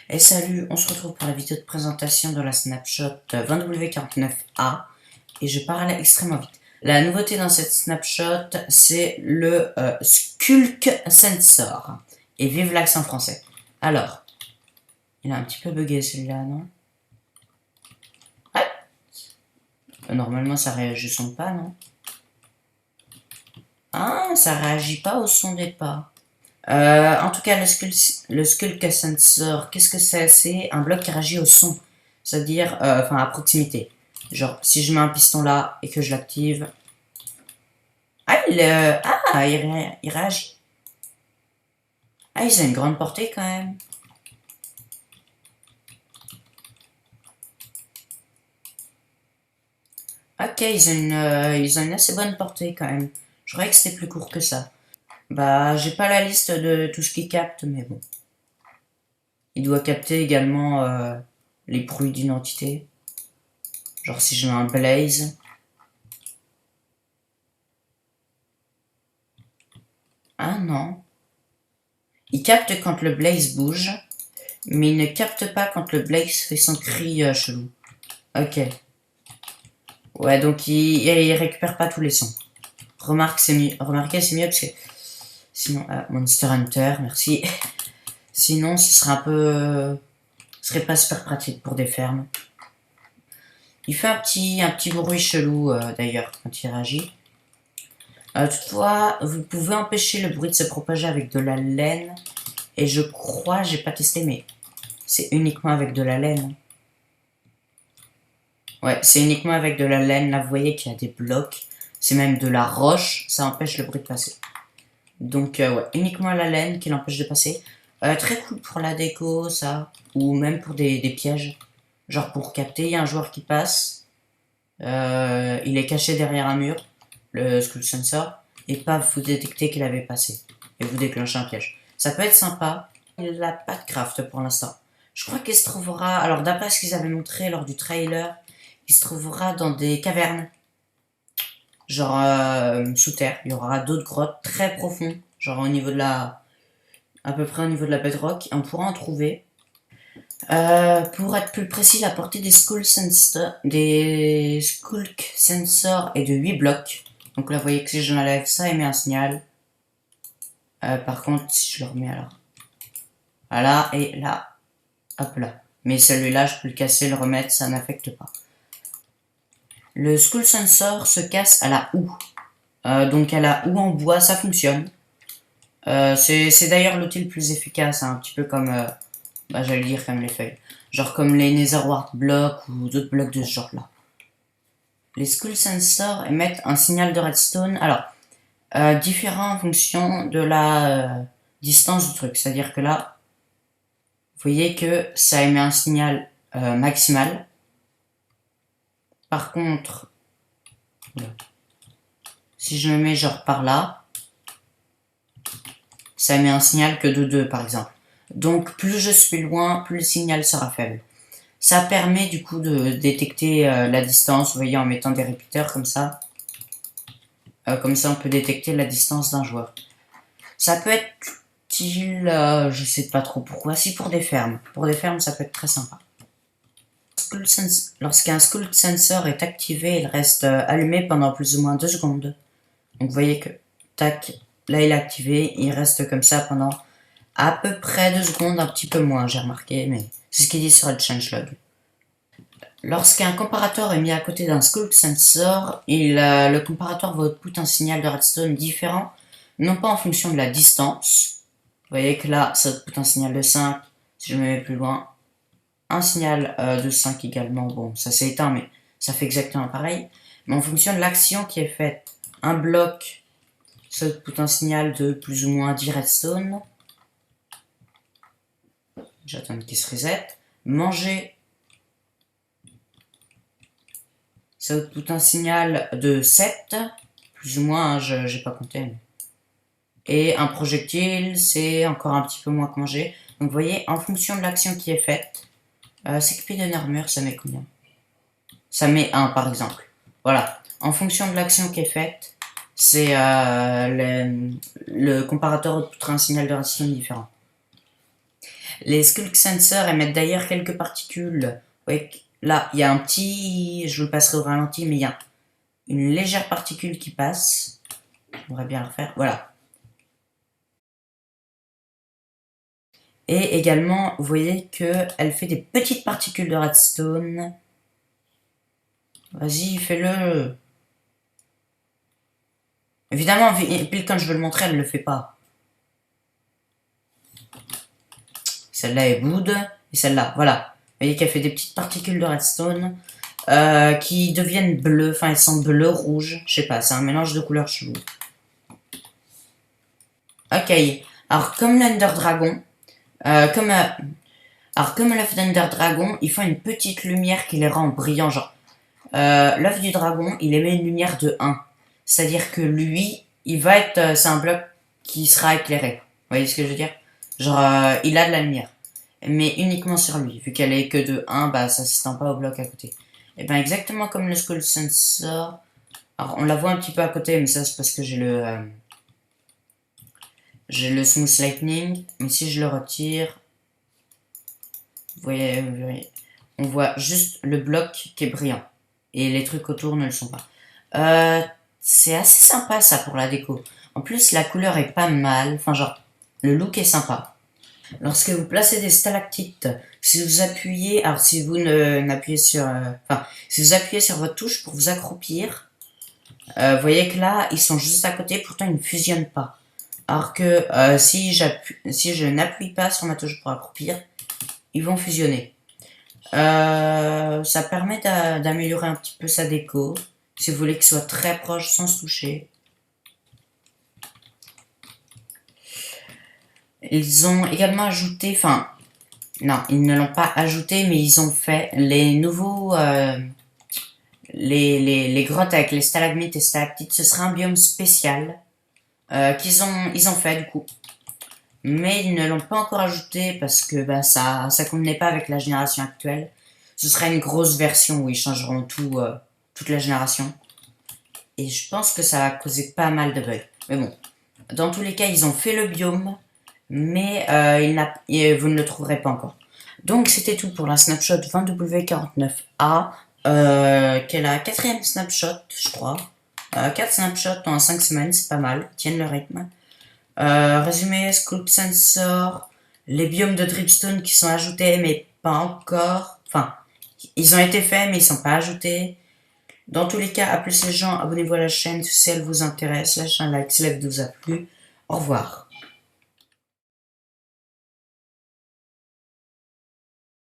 Et salut, on se retrouve pour la vidéo de présentation de la Snapshot 20W49A et je parle extrêmement vite. La nouveauté dans cette snapshot, c'est le Skulk Sensor. Et vive l'accent français. Alors, il a un petit peu bugué celui-là, non? Ouais. Normalement, ça réagit au son de pas, non? Ah, ça réagit pas au son des pas. En tout cas, le Skulk Sensor, qu'est-ce que c'est? C'est un bloc qui réagit au son, c'est-à-dire, enfin, à proximité. Genre, si je mets un piston là et que je l'active, il réagit. Ah, ils ont une grande portée quand même. Ok, ils ont une assez bonne portée quand même. Je croyais que c'était plus court que ça. Bah, j'ai pas la liste de tout ce qu'il capte, mais bon. Il doit capter également les bruits d'identité. Genre si je mets un blaze. Ah non. Il capte quand le blaze bouge, mais il ne capte pas quand le blaze fait son cri chelou. Ok. Ouais, donc il récupère pas tous les sons. Remarquez, c'est mieux parce que sinon, Monster Hunter, merci. Sinon, ce serait un peu, ce serait pas super pratique pour des fermes. Il fait un petit bruit chelou d'ailleurs quand il réagit. Toutefois, vous pouvez empêcher le bruit de se propager avec de la laine. Et je crois, j'ai pas testé, mais c'est uniquement avec de la laine. Ouais, c'est uniquement avec de la laine. Là, vous voyez qu'il y a des blocs. C'est même de la roche. Ça empêche le bruit de passer. Donc, ouais, uniquement la laine qui l'empêche de passer. Très cool pour la déco, ça. Ou même pour des pièges. Genre pour capter, il y a un joueur qui passe. Il est caché derrière un mur. Le Skull Sensor. Et paf, vous détectez qu'il avait passé. Et vous déclenchez un piège. Ça peut être sympa. Il n'a pas de craft pour l'instant. Je crois qu'il se trouvera, alors d'après ce qu'ils avaient montré lors du trailer, il se trouvera dans des cavernes, genre sous terre. Il y aura d'autres grottes très profondes, genre au niveau de la, à peu près au niveau de la bedrock. Et on pourra en trouver. Pour être plus précis, la portée des Skulk Sensor est de 8 blocs. Donc là, vous voyez que si je l'enlève, ça émet un signal. Par contre, si je le remets alors, voilà, et là, hop là. Mais celui-là, je peux le casser, le remettre, ça n'affecte pas. Le Skull Sensor se casse à la houe. Donc à la houe en bois, ça fonctionne. C'est d'ailleurs l'outil le plus efficace, hein, un petit peu comme, bah, j'allais dire comme les feuilles. Genre comme les Netherwart blocks ou d'autres blocs de ce genre-là. Les Skull Sensors émettent un signal de redstone. Alors, différent en fonction de la distance du truc. C'est-à-dire que là, vous voyez que ça émet un signal maximal. Par contre, si je me mets genre par là, ça émet un signal que de 2 par exemple. Donc plus je suis loin, plus le signal sera faible. Ça permet du coup de détecter la distance, vous voyez, en mettant des répéteurs comme ça. Comme ça on peut détecter la distance d'un joueur. Ça peut être utile, je sais pas trop pourquoi, si pour des fermes. Pour des fermes ça peut être très sympa. Lorsqu'un Skull Sensor est activé, il reste allumé pendant plus ou moins 2 secondes. Donc vous voyez que, tac, là il est activé, il reste comme ça pendant à peu près 2 secondes, un petit peu moins j'ai remarqué, mais c'est ce qu'il dit sur le changelog. Lorsqu'un comparateur est mis à côté d'un Skull Sensor, le comparateur va output un signal de redstone différent, non pas en fonction de la distance. Vous voyez que là ça output un signal de 5, si je me mets plus loin, un signal de 5 également, bon ça s'est éteint mais ça fait exactement pareil, mais en fonction de l'action qui est faite. Un bloc, ça output un signal de plus ou moins 10 redstone. J'attends qu'il se reset. Manger, ça output un signal de 7, plus ou moins, hein, j'ai pas compté. Mais... Et un projectile, c'est encore un petit peu moins que manger. Donc vous voyez, en fonction de l'action qui est faite, s'équiper d'une armure, ça met combien? Ça met 1 par exemple. Voilà, en fonction de l'action qui est faite, c'est le comparateur outputera un signal de redstone différent. Les Skulk Sensors émettent d'ailleurs quelques particules. Vous voyez que là, il y a un petit... Je vous le passerai au ralenti, mais il y a une légère particule qui passe. J'aimerais bien le refaire. Voilà. Et également, vous voyez qu'elle fait des petites particules de redstone. Vas-y, fais-le. Évidemment, pile quand je veux le montrer, elle ne le fait pas. Celle-là est Wood. Et celle-là, voilà. Vous voyez qu'elle fait des petites particules de redstone qui deviennent bleues. Enfin, elles sont bleu-rouge. Je sais pas, c'est un mélange de couleurs chelou. Ok. Alors, comme l'Ender Dragon, comme l'œuf d'Ender Dragon, ils font une petite lumière qui les rend brillants. Genre, l'œuf du dragon, il émet une lumière de 1. C'est-à-dire que lui, il va être... c'est un bloc qui sera éclairé. Vous voyez ce que je veux dire? Genre, il a de la lumière. Mais uniquement sur lui. Vu qu'elle est que de 1, bah ça s'étend pas au bloc à côté. Et ben exactement comme le Skull Sensor. Alors, on la voit un petit peu à côté, mais ça c'est parce que j'ai le Smooth Lightning. Mais si je le retire... vous voyez, on voit juste le bloc qui est brillant. Et les trucs autour ne le sont pas. C'est assez sympa ça pour la déco. En plus, la couleur est pas mal. Enfin, genre, le look est sympa. Lorsque vous placez des stalactites, si vous appuyez, alors si vous n'appuyez sur, enfin, si vous appuyez sur votre touche pour vous accroupir, vous voyez que là, ils sont juste à côté, pourtant ils ne fusionnent pas. Alors que si je n'appuie pas sur ma touche pour accroupir, ils vont fusionner. Ça permet d'améliorer un petit peu sa déco. Si vous voulez qu'il soit très proche sans se toucher. Ils ont également ajouté, enfin, non, ils ne l'ont pas ajouté, mais ils ont fait les nouveaux, les grottes avec les stalagmites et stalactites. Ce sera un biome spécial ils ont fait du coup. Mais ils ne l'ont pas encore ajouté parce que bah, ça convenait pas avec la génération actuelle. Ce sera une grosse version où ils changeront toute la génération. Et je pense que ça va causer pas mal de bugs. Mais bon, dans tous les cas, ils ont fait le biome, mais vous ne le trouverez pas encore. Donc c'était tout pour la snapshot 20W49A, qui est la 4e snapshot, je crois. 4 snapshots en 5 semaines, c'est pas mal, ils tiennent le rythme. Résumé, Scoop Sensor, les biomes de Dripstone qui sont ajoutés, mais pas encore. Enfin, ils ont été faits, mais ils sont pas ajoutés. Dans tous les cas, à plus les gens, abonnez-vous à la chaîne si elle vous intéresse, lâchez un like si la vidéo vous a plu. Au revoir.